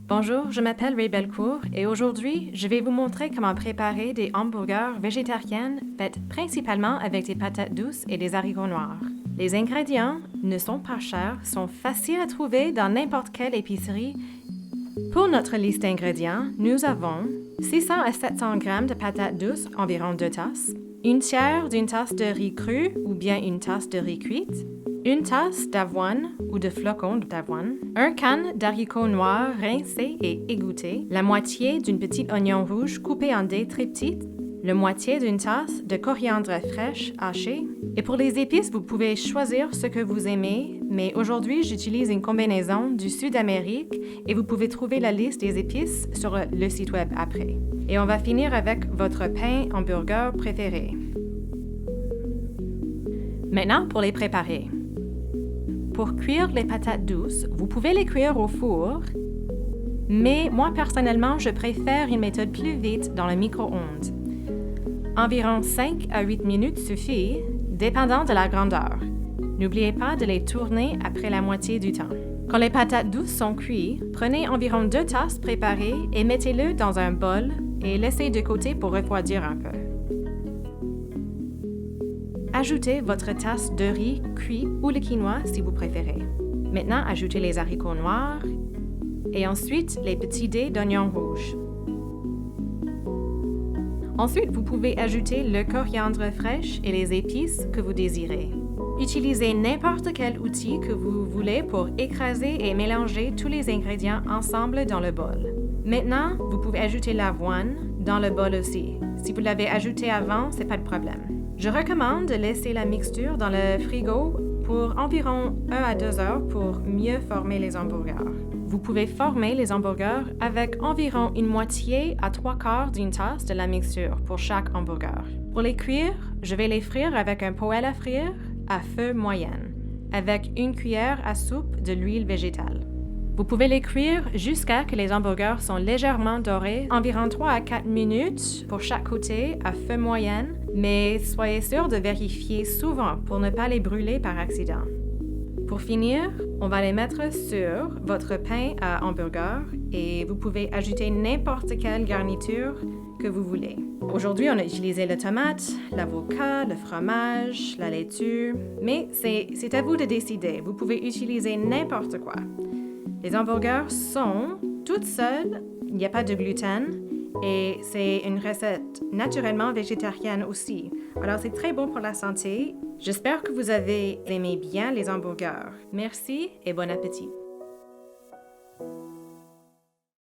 Bonjour, je m'appelle Ray Belcourt et aujourd'hui, je vais vous montrer comment préparer des hamburgers végétariennes faits principalement avec des patates douces et des haricots noirs. Les ingrédients ne sont pas chers, sont faciles à trouver dans n'importe quelle épicerie. Pour notre liste d'ingrédients, nous avons 600 à 700 g de patates douces, environ 2 tasses, une tiers d'une tasse de riz cru ou bien une tasse de riz cuite, une tasse d'avoine ou de flocons d'avoine, un canne d'haricots noirs rincés et égouttés, la moitié d'une petite oignon rouge coupé en dés très petites, la moitié d'une tasse de coriandre fraîche hachée. Et pour les épices, vous pouvez choisir ce que vous aimez, mais aujourd'hui, j'utilise une combinaison du Sud-Amérique et vous pouvez trouver la liste des épices sur le site web après. Et on va finir avec votre pain hamburger préféré. Maintenant, pour les préparer. Pour cuire les patates douces, vous pouvez les cuire au four, mais moi personnellement, je préfère une méthode plus vite dans le micro-ondes. Environ 5 à 8 minutes suffit, dépendant de la grandeur. N'oubliez pas de les tourner après la moitié du temps. Quand les patates douces sont cuites, prenez environ 2 tasses préparées et mettez-le dans un bol et laissez de côté pour refroidir un peu. Ajoutez votre tasse de riz cuit ou le quinoa si vous préférez. Maintenant, ajoutez les haricots noirs et ensuite les petits dés d'oignons rouges. Ensuite, vous pouvez ajouter le coriandre fraîche et les épices que vous désirez. Utilisez n'importe quel outil que vous voulez pour écraser et mélanger tous les ingrédients ensemble dans le bol. Maintenant, vous pouvez ajouter l'avoine dans le bol aussi. Si vous l'avez ajouté avant, c'est pas de problème. Je recommande de laisser la mixture dans le frigo pour environ 1 à 2 heures pour mieux former les hamburgers. Vous pouvez former les hamburgers avec environ une moitié à 3/4 d'une tasse de la mixture pour chaque hamburger. Pour les cuire, je vais les frire avec un poêle à frire à feu moyen, avec une cuillère à soupe de l'huile végétale. Vous pouvez les cuire jusqu'à que les hamburgers sont légèrement dorés, environ 3 à 4 minutes pour chaque côté à feu moyen, mais soyez sûr de vérifier souvent pour ne pas les brûler par accident. Pour finir, on va les mettre sur votre pain à hamburger et vous pouvez ajouter n'importe quelle garniture que vous voulez. Aujourd'hui, on a utilisé la tomate, l'avocat, le fromage, la laitue, mais c'est à vous de décider. Vous pouvez utiliser n'importe quoi. Les hamburgers sont toutes seules, il n'y a pas de gluten et c'est une recette naturellement végétarienne aussi. Alors c'est très bon pour la santé. J'espère que vous avez aimé bien les hamburgers. Merci et bon appétit.